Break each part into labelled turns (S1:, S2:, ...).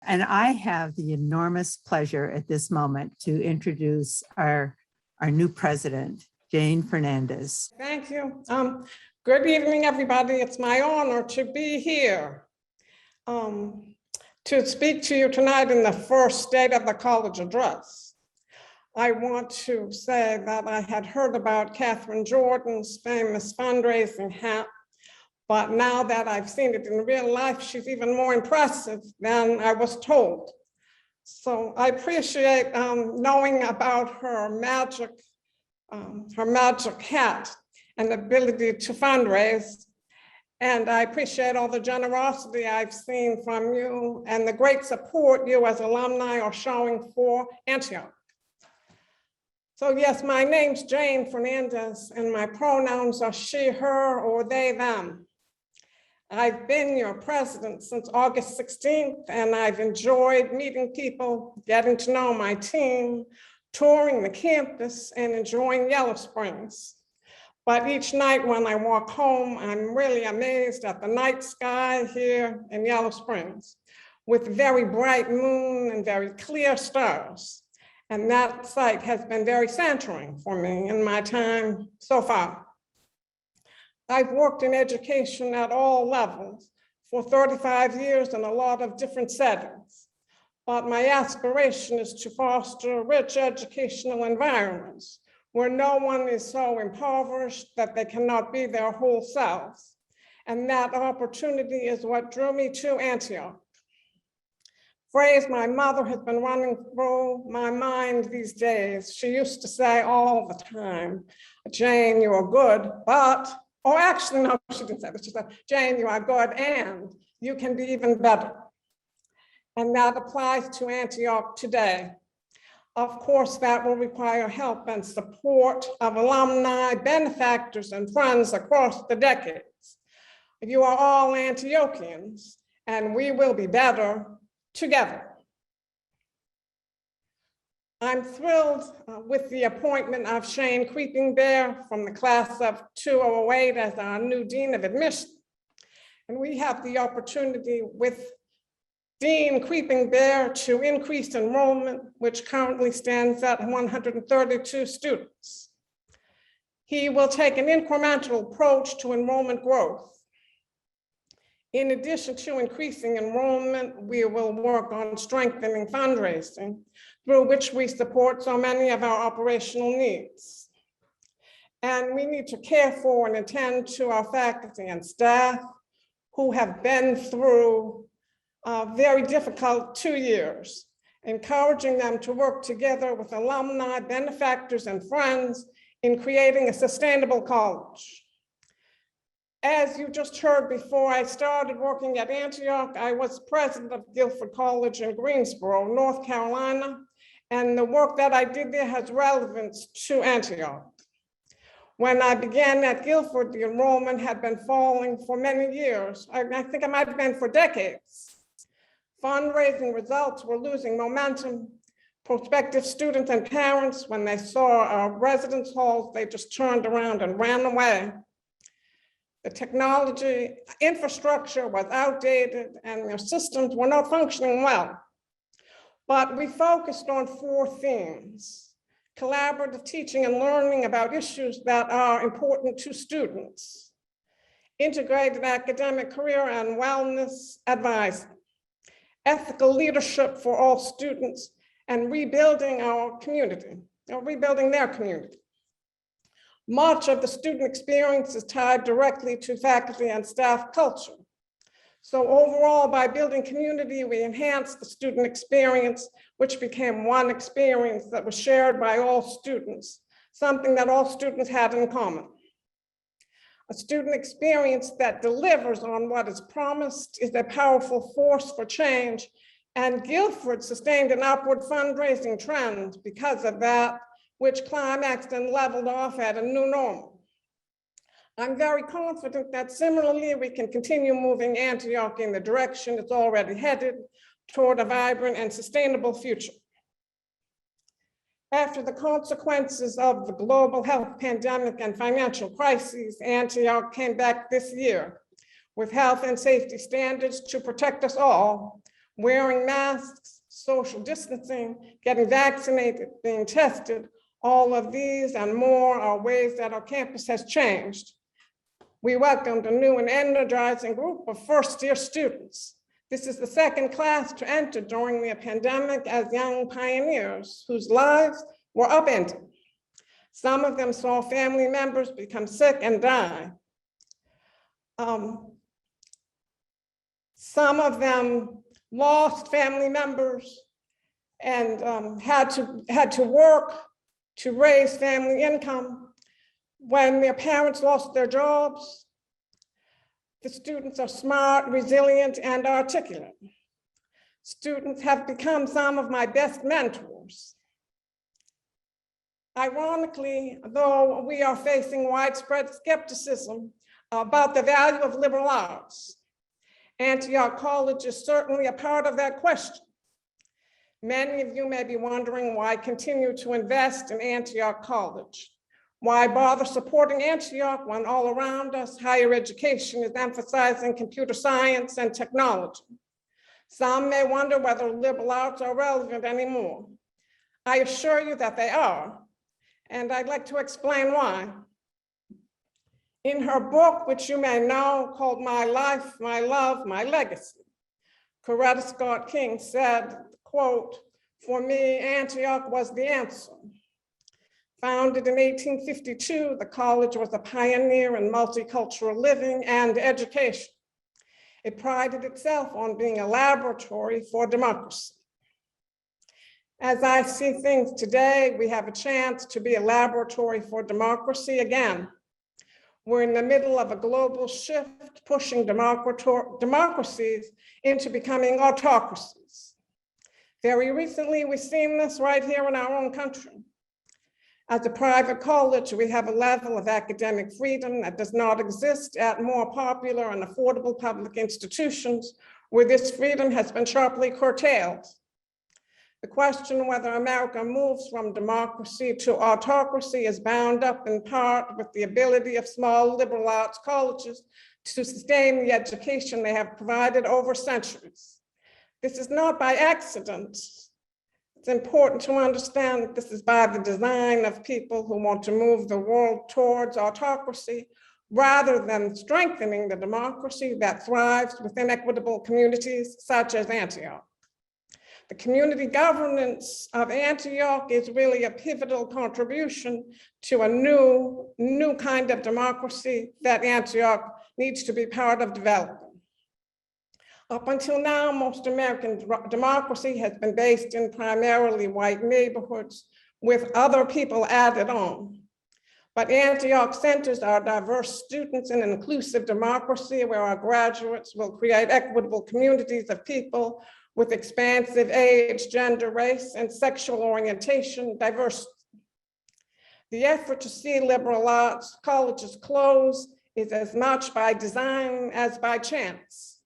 S1: And I have the enormous pleasure at this moment to introduce our new president, Jane Fernandes.
S2: Thank you. Good evening, everybody. It's my honor to be here to speak to you tonight in the first State of the College address. I want to say that I had heard about Catherine Jordan's famous fundraising hat, but now that I've seen it in real life, she's even more impressive than I was told. So I appreciate knowing about her magic hat and ability to fundraise. And I appreciate all the generosity I've seen from you and the great support you as alumni are showing for Antioch. So yes, my name's Jane Fernandes and my pronouns are she, her, or they, them. I've been your president since August 16th, and I've enjoyed meeting people, getting to know my team, touring the campus, and enjoying Yellow Springs. But each night when I walk home, I'm really amazed at the night sky here in Yellow Springs with very bright moon and very clear stars. And that sight has been very centering for me in my time so far. I've worked in education at all levels for 35 years in a lot of different settings. But my aspiration is to foster rich educational environments where no one is so impoverished that they cannot be their whole selves. And that opportunity is what drew me to Antioch. Phrase my mother has been running through my mind these days. She used to say all the time, Jane, you are good, but, or actually, no, she didn't say this. She said, Jane, you are good and you can be even better. And that applies to Antioch today. Of course, that will require help and support of alumni, benefactors, and friends across the decades. You are all Antiochians, and we will be better together. I'm thrilled with the appointment of Shane Creeping Bear from the class of 2008 as our new Dean of Admission. And we have the opportunity with Dean Creeping Bear to increase enrollment, which currently stands at 132 students. He will take an incremental approach to enrollment growth. In addition to increasing enrollment, we will work on strengthening fundraising, through which we support so many of our operational needs. And we need to care for and attend to our faculty and staff who have been through very difficult 2 years, encouraging them to work together with alumni, benefactors, and friends in creating a sustainable college. As you just heard before I started working at Antioch, I was president of Guilford College in Greensboro, North Carolina, and the work that I did there has relevance to Antioch. When I began at Guilford, the enrollment had been falling for many years. I think it might have been for decades. Fundraising results were losing momentum. Prospective students and parents, when they saw our residence halls, they just turned around and ran away. The technology infrastructure was outdated and their systems were not functioning well. But we focused on 4 themes: collaborative teaching and learning about issues that are important to students, integrated academic career and wellness advising, ethical leadership for all students, and rebuilding our community, or rebuilding their community. Much of the student experience is tied directly to faculty and staff culture. So overall, by building community, we enhanced the student experience, which became one experience that was shared by all students, something that all students had in common. A student experience that delivers on what is promised is a powerful force for change, and Guilford sustained an upward fundraising trend because of that, which climaxed and leveled off at a new normal. I'm very confident that similarly, we can continue moving Antioch in the direction it's already headed toward a vibrant and sustainable future. After the consequences of the global health pandemic and financial crises, Antioch came back this year with health and safety standards to protect us all, wearing masks, social distancing, getting vaccinated, being tested, all of these and more are ways that our campus has changed. We welcomed a new and energizing group of first-year students. This is the second class to enter during the pandemic as young pioneers whose lives were upended. Some of them saw family members become sick and die. Some of them lost family members and had to work to raise family income. When their parents lost their jobs, the students are smart, resilient, and articulate. Students have become some of my best mentors. Ironically, though we are facing widespread skepticism about the value of liberal arts, Antioch College is certainly a part of that question. Many of you may be wondering why continue to invest in Antioch College. Why bother supporting Antioch when all around us higher education is emphasizing computer science and technology? Some may wonder whether liberal arts are relevant anymore. I assure you that they are, and I'd like to explain why. In her book, which you may know, called My Life, My Love, My Legacy, Coretta Scott King said, quote, "For me, Antioch was the answer." Founded in 1852, the college was a pioneer in multicultural living and education. It prided itself on being a laboratory for democracy. As I see things today, we have a chance to be a laboratory for democracy again. We're in the middle of a global shift, pushing democracies into becoming autocracies. Very recently, we've seen this right here in our own country. As a private college, we have a level of academic freedom that does not exist at more popular and affordable public institutions, where this freedom has been sharply curtailed. The question whether America moves from democracy to autocracy is bound up in part with the ability of small liberal arts colleges to sustain the education they have provided over centuries. This is not by accident. It's important to understand that this is by the design of people who want to move the world towards autocracy rather than strengthening the democracy that thrives within equitable communities such as Antioch. The community governance of Antioch is really a pivotal contribution to a new kind of democracy that Antioch needs to be part of developing. Up until now, most American democracy has been based in primarily white neighborhoods with other people added on. But Antioch centers our diverse students in an inclusive democracy where our graduates will create equitable communities of people with expansive age, gender, race, and sexual orientation diversity. The effort to see liberal arts colleges close is as much by design as by chance.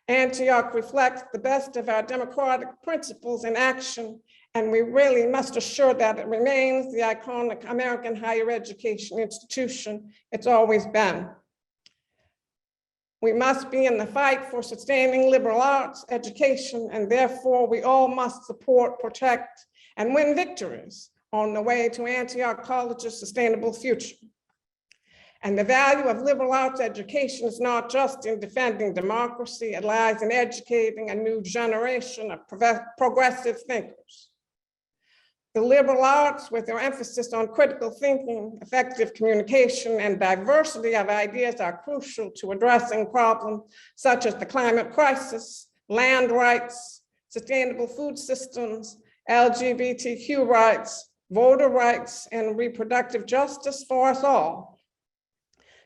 S2: Antioch reflects the best of our democratic principles in action, and we really must assure that it remains the iconic American higher education institution it's always been. We must be in the fight for sustaining liberal arts education, and therefore we all must support, protect, and win victories on the way to Antioch College's sustainable future. And the value of liberal arts education is not just in defending democracy, it lies in educating a new generation of progressive thinkers. The liberal arts, with their emphasis on critical thinking, effective communication, and diversity of ideas, are crucial to addressing problems such as the climate crisis, land rights, sustainable food systems, LGBTQ rights, voter rights, and reproductive justice for us all.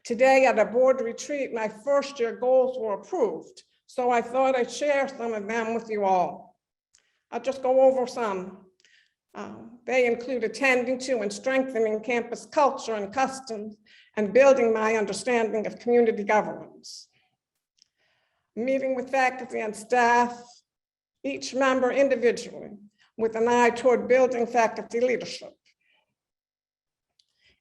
S2: Today at a board retreat, my first-year goals were approved, so I thought I'd share some of them with you all. I'll just go over some. They include attending to and strengthening campus culture and customs and building my understanding of community governance. Meeting with faculty and staff, each member individually, with an eye toward building faculty leadership.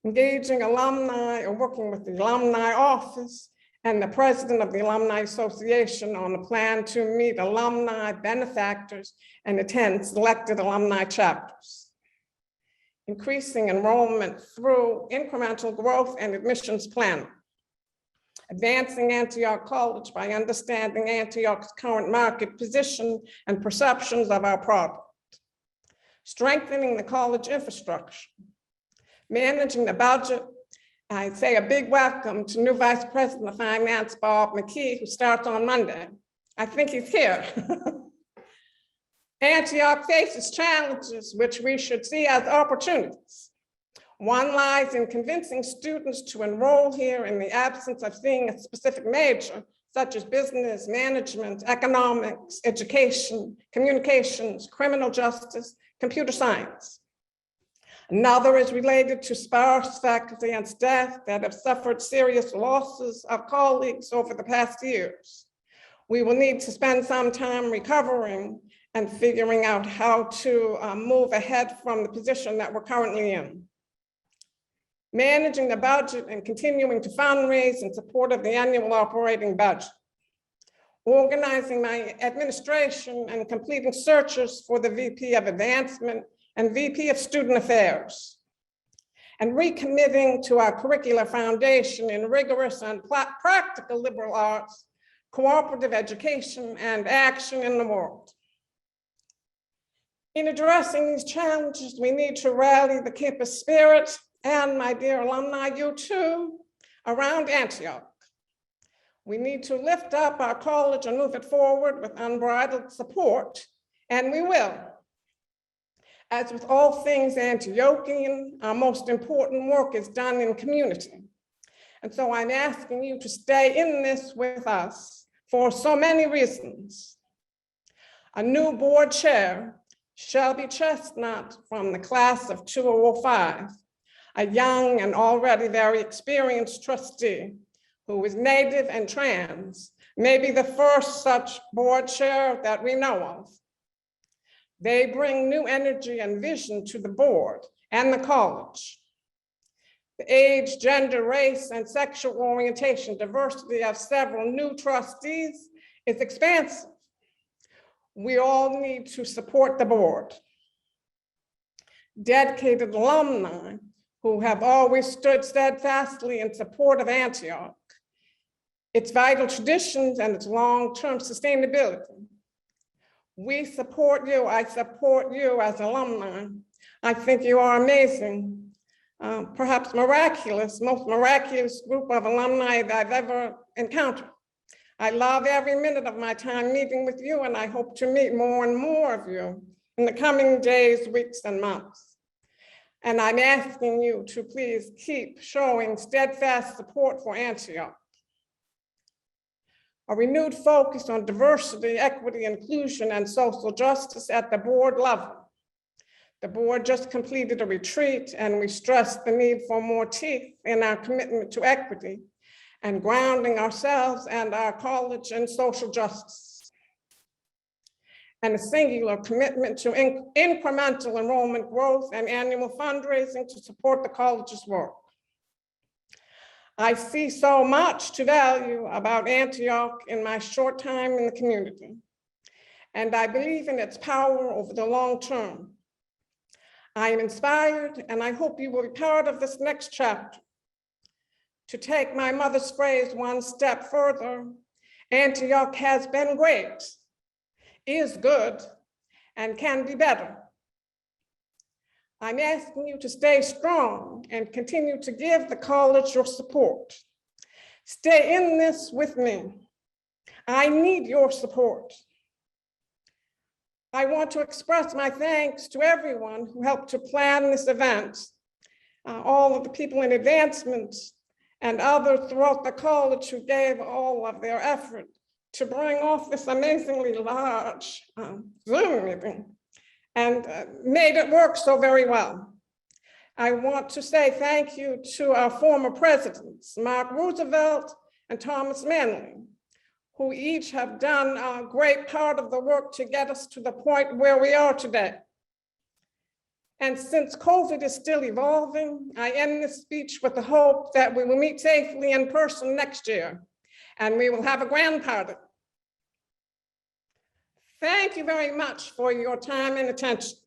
S2: Engaging alumni or working with the alumni office and the president of the Alumni Association on a plan to meet alumni, benefactors, and attend selected alumni chapters. Increasing enrollment through incremental growth and admissions planning. Advancing Antioch College by understanding Antioch's current market position and perceptions of our product. Strengthening the college infrastructure. Managing the budget. I say a big welcome to new Vice President of Finance, Bob McKee, who starts on Monday. I think he's here. Antioch faces challenges which we should see as opportunities. One lies in convincing students to enroll here in the absence of seeing a specific major, such as business, management, economics, education, communications, criminal justice, computer science. Another is related to sparse faculty and staff that have suffered serious losses of colleagues over the past years. We will need to spend some time recovering and figuring out how to move ahead from the position that we're currently in. Managing the budget and continuing to fundraise in support of the annual operating budget. Organizing my administration and completing searches for the VP of Advancement and VP of Student Affairs. And recommitting to our curricular foundation in rigorous and practical liberal arts, cooperative education, and action in the world. In addressing these challenges, we need to rally the campus spirit and, my dear alumni, you too, around Antioch. We need to lift up our college and move it forward with unbridled support, and we will. As with all things Antiochian, our most important work is done in community. And so I'm asking you to stay in this with us for so many reasons. A new board chair, Shelby Chestnut from the class of 2005, a young and already very experienced trustee who is Native and trans, may be the first such board chair that we know of. They bring new energy and vision to the board and the college. The age, gender, race, and sexual orientation diversity of several new trustees is expansive. We all need to support the board. Dedicated alumni who have always stood steadfastly in support of Antioch, its vital traditions, and its long-term sustainability. We support you. I support you as alumni. I think you are amazing. Perhaps miraculous, most miraculous group of alumni that I've ever encountered. I love every minute of my time meeting with you, and I hope to meet more and more of you in the coming days, weeks, and months. And I'm asking you to please keep showing steadfast support for Antioch. A renewed focus on diversity, equity, inclusion, and social justice at the board level. The board just completed a retreat, and we stressed the need for more teeth in our commitment to equity and grounding ourselves and our college in social justice. And a singular commitment to incremental enrollment growth and annual fundraising to support the college's work. I see so much to value about Antioch in my short time in the community, and I believe in its power over the long term. I am inspired, and I hope you will be part of this next chapter. To take my mother's phrase one step further, Antioch has been great, is good, and can be better. I'm asking you to stay strong and continue to give the college your support. Stay in this with me. I need your support. I want to express my thanks to everyone who helped to plan this event, all of the people in advancement and others throughout the college who gave all of their effort to bring off this amazingly large Zoom meeting and made it work so very well. I want to say thank you to our former presidents, Mark Roosevelt and Thomas Manley, who each have done a great part of the work to get us to the point where we are today. And since COVID is still evolving, I end this speech with the hope that we will meet safely in person next year. and we will have a grand party. Thank you very much for your time and attention.